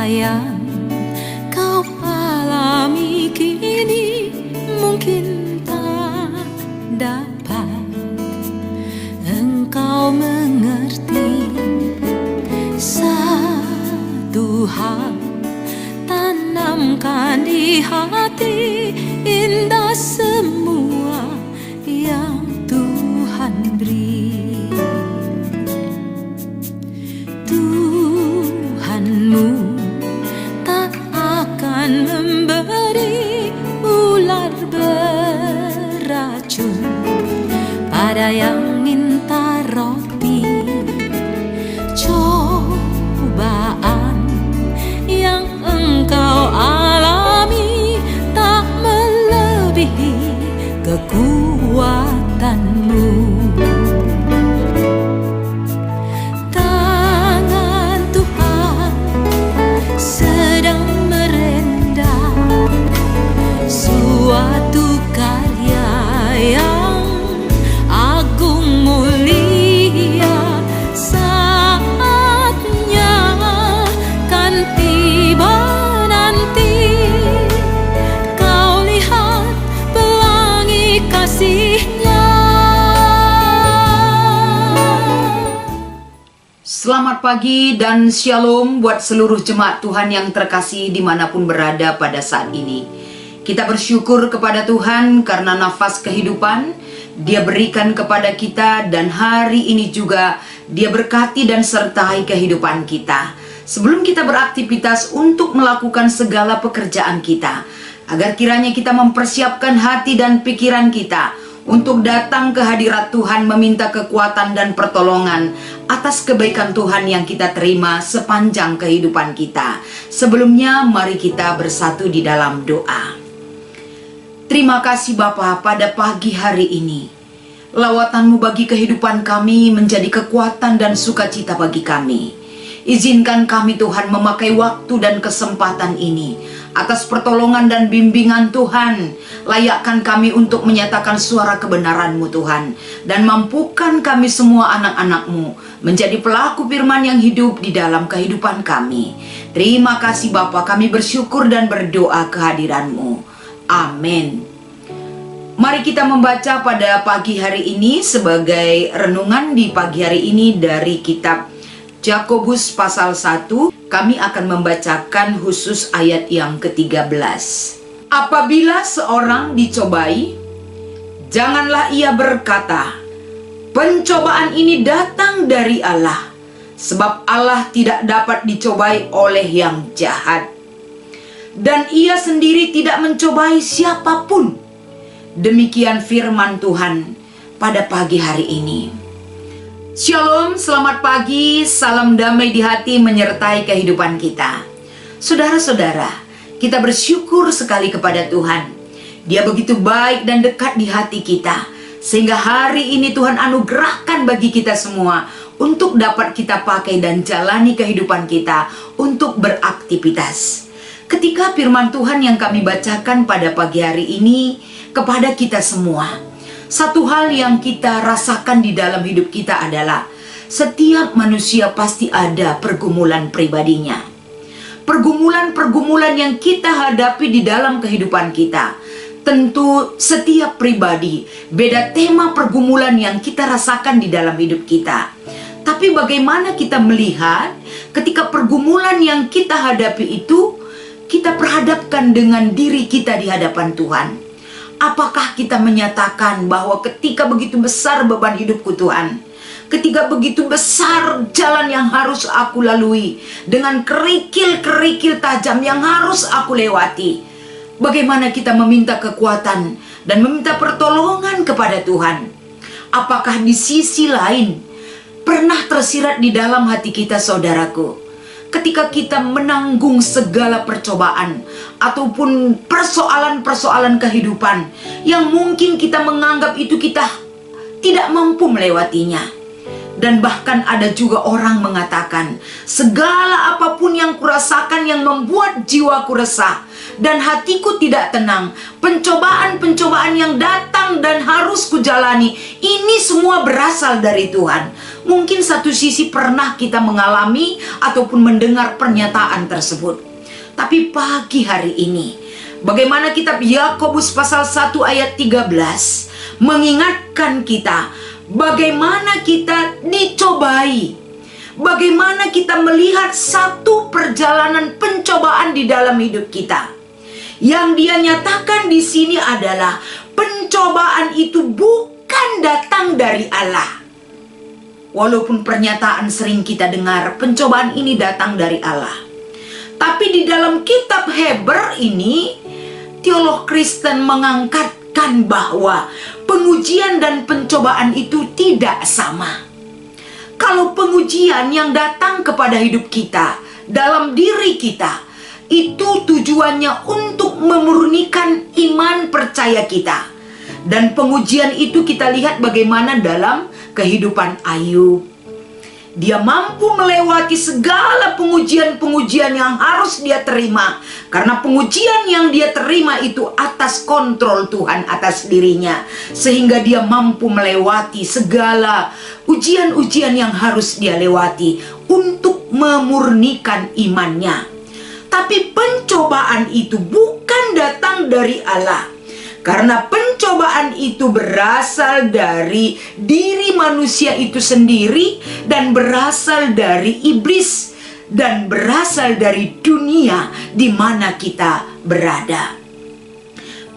yang kau alami kini mungkin tak dapat engkau mengerti. Satu hal tanamkan di hati, indah semua yang Tuhan beri. Tuhanmu tak akan memberi ular beracun pada yang minta roti. Cobaan yang engkau alami tak melebihi kekuatanmu. Tangan Tuhan sedang merendah suatu karya yang agung mulia. Saatnya kan tiba nanti, kau lihat pelangi kasih-Nya. Selamat pagi dan shalom buat seluruh jemaat Tuhan yang terkasih dimanapun berada pada saat ini. Kita bersyukur kepada Tuhan karena nafas kehidupan Dia berikan kepada kita, dan hari ini juga Dia berkati dan sertai kehidupan kita. Sebelum kita beraktivitas untuk melakukan segala pekerjaan kita, agar kiranya kita mempersiapkan hati dan pikiran kita untuk datang ke hadirat Tuhan, meminta kekuatan dan pertolongan atas kebaikan Tuhan yang kita terima sepanjang kehidupan kita. Sebelumnya mari kita bersatu di dalam doa. Terima kasih Bapa, pada pagi hari ini lawatan-Mu bagi kehidupan kami menjadi kekuatan dan sukacita bagi kami. Izinkan kami Tuhan memakai waktu dan kesempatan ini atas pertolongan dan bimbingan Tuhan. Layakkan kami untuk menyatakan suara kebenaran-Mu Tuhan, dan mampukan kami semua anak-anak-Mu menjadi pelaku firman yang hidup di dalam kehidupan kami. Terima kasih Bapa, kami bersyukur dan berdoa kehadiran-Mu. Amin. Mari kita membaca pada pagi hari ini sebagai renungan di pagi hari ini dari kitab Yakobus pasal 1. Kami akan membacakan khusus ayat yang ke-13. Apabila seorang dicobai, janganlah ia berkata, pencobaan ini datang dari Allah, sebab Allah tidak dapat dicobai oleh yang jahat, dan ia sendiri tidak mencobai siapapun. Demikian firman Tuhan pada pagi hari ini. Shalom, selamat pagi, salam damai di hati menyertai kehidupan kita. Saudara-saudara, kita bersyukur sekali kepada Tuhan. Dia begitu baik dan dekat di hati kita, sehingga hari ini Tuhan anugerahkan bagi kita semua untuk dapat kita pakai dan jalani kehidupan kita untuk beraktivitas. Ketika firman Tuhan yang kami bacakan pada pagi hari ini kepada kita semua, satu hal yang kita rasakan di dalam hidup kita adalah setiap manusia pasti ada pergumulan pribadinya. Pergumulan-pergumulan yang kita hadapi di dalam kehidupan kita. Tentu setiap pribadi beda tema pergumulan yang kita rasakan di dalam hidup kita. Tapi bagaimana kita melihat ketika pergumulan yang kita hadapi itu kita perhadapkan dengan diri kita di hadapan Tuhan? Apakah kita menyatakan bahwa ketika begitu besar beban hidupku Tuhan, ketika begitu besar jalan yang harus aku lalui, dengan kerikil-kerikil tajam yang harus aku lewati, bagaimana kita meminta kekuatan dan meminta pertolongan kepada Tuhan? Apakah di sisi lain pernah tersirat di dalam hati kita, saudaraku, ketika kita menanggung segala percobaan ataupun persoalan-persoalan kehidupan yang mungkin kita menganggap itu kita tidak mampu melewatinya. Dan bahkan ada juga orang mengatakan, segala apapun yang kurasakan yang membuat jiwaku resah dan hatiku tidak tenang, pencobaan-pencobaan yang datang dan harus kujalani, ini semua berasal dari Tuhan. Mungkin satu sisi pernah kita mengalami ataupun mendengar pernyataan tersebut. Tapi pagi hari ini, bagaimana kitab Yakobus pasal 1 ayat 13 mengingatkan kita bagaimana kita dicobai, bagaimana kita melihat satu perjalanan pencobaan di dalam hidup kita. Yang dia nyatakan di sini adalah pencobaan itu bukan datang dari Allah. Walaupun pernyataan sering kita dengar pencobaan ini datang dari Allah, tapi di dalam kitab Hebrew ini teolog Kristen mengangkatkan bahwa pengujian dan pencobaan itu tidak sama. Kalau pengujian yang datang kepada hidup kita, dalam diri kita, itu tujuannya untuk memurnikan iman percaya kita. Dan pengujian itu kita lihat bagaimana dalam kehidupan Ayub. Dia mampu melewati segala pengujian-pengujian yang harus dia terima. Karena pengujian yang dia terima itu atas kontrol Tuhan atas dirinya. Sehingga dia mampu melewati segala ujian-ujian yang harus dia lewati untuk memurnikan imannya. Tapi pencobaan itu bukan datang dari Allah. Karena pencobaan itu berasal dari diri manusia itu sendiri dan berasal dari iblis dan berasal dari dunia di mana kita berada.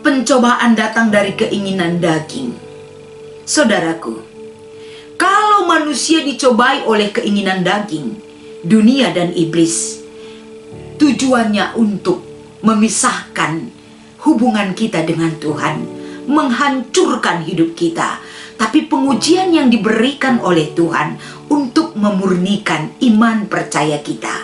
Pencobaan datang dari keinginan daging. Saudaraku, kalau manusia dicobai oleh keinginan daging, dunia dan iblis, tujuannya untuk memisahkan hubungan kita dengan Tuhan, menghancurkan hidup kita. Tapi pengujian yang diberikan oleh Tuhan untuk memurnikan iman percaya kita.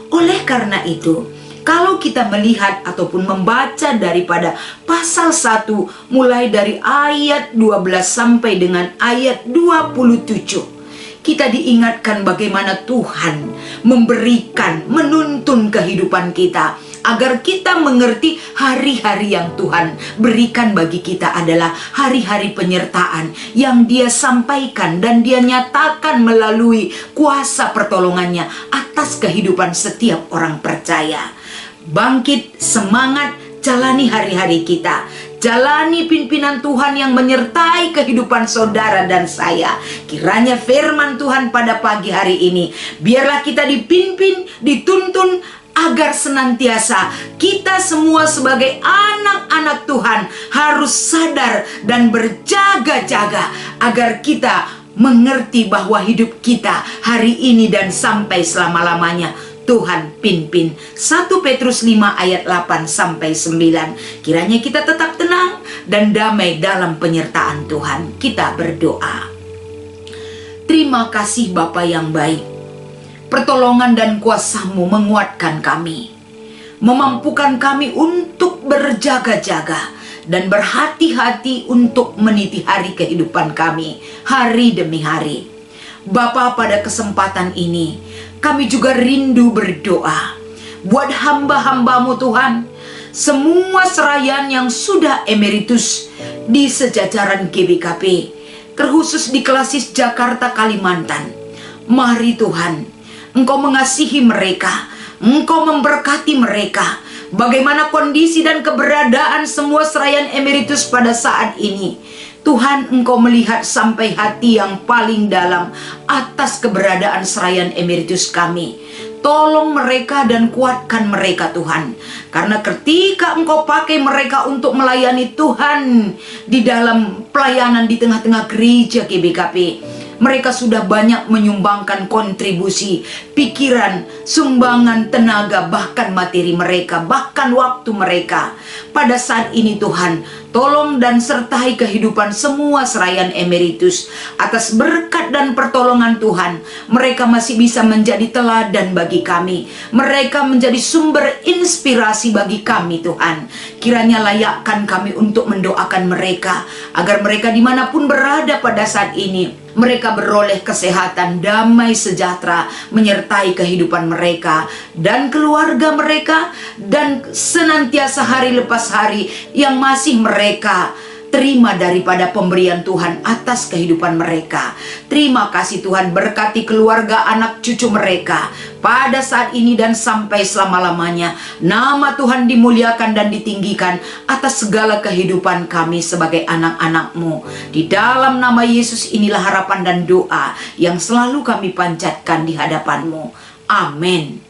Oleh karena itu, kalau kita melihat ataupun membaca daripada pasal 1 mulai dari ayat 12 sampai dengan ayat 27, kita diingatkan bagaimana Tuhan memberikan, menuntun kehidupan kita agar kita mengerti hari-hari yang Tuhan berikan bagi kita adalah hari-hari penyertaan yang Dia sampaikan dan Dia nyatakan melalui kuasa pertolongannya atas kehidupan setiap orang percaya. Bangkit, semangat, jalani hari-hari kita. Jalani pimpinan Tuhan yang menyertai kehidupan saudara dan saya. Kiranya firman Tuhan pada pagi hari ini, biarlah kita dipimpin, dituntun, agar senantiasa kita semua sebagai anak-anak Tuhan harus sadar dan berjaga-jaga agar kita mengerti bahwa hidup kita hari ini dan sampai selama-lamanya Tuhan pimpin. 1 Petrus 5 ayat 8 sampai 9. Kiranya kita tetap tenang dan damai dalam penyertaan Tuhan. Kita berdoa. Terima kasih Bapa yang baik. Pertolongan dan kuasa-Mu menguatkan kami, memampukan kami untuk berjaga-jaga dan berhati-hati untuk meniti hari kehidupan kami, hari demi hari. Bapa, pada kesempatan ini, kami juga rindu berdoa buat hamba-hamba-Mu Tuhan, semua serayan yang sudah emeritus di sejajaran GBKP, terkhusus di Klasis Jakarta, Kalimantan. Mari Tuhan, Engkau mengasihi mereka, Engkau memberkati mereka. Bagaimana kondisi dan keberadaan semua serayan emeritus pada saat ini, Tuhan, Engkau melihat sampai hati yang paling dalam atas keberadaan serayan emeritus kami. Tolong mereka dan kuatkan mereka Tuhan. Karena ketika Engkau pakai mereka untuk melayani Tuhan di dalam pelayanan di tengah-tengah gereja GBKP, mereka sudah banyak menyumbangkan kontribusi, pikiran, sumbangan tenaga, bahkan materi mereka, bahkan waktu mereka. Pada saat ini Tuhan, tolong dan sertai kehidupan semua serayan emeritus. Atas berkat dan pertolongan Tuhan, mereka masih bisa menjadi teladan bagi kami. Mereka menjadi sumber inspirasi bagi kami Tuhan. Kiranya layakkan kami untuk mendoakan mereka, agar mereka dimanapun berada pada saat ini, mereka beroleh kesehatan, damai sejahtera, menyertai kehidupan mereka dan keluarga mereka, dan senantiasa hari lepas hari yang masih mereka terima daripada pemberian Tuhan atas kehidupan mereka. Terima kasih Tuhan, berkati keluarga, anak cucu mereka pada saat ini dan sampai selama-lamanya. Nama Tuhan dimuliakan dan ditinggikan atas segala kehidupan kami sebagai anak-anak-Mu. Di dalam nama Yesus inilah harapan dan doa yang selalu kami panjatkan di hadapan-Mu. Amin.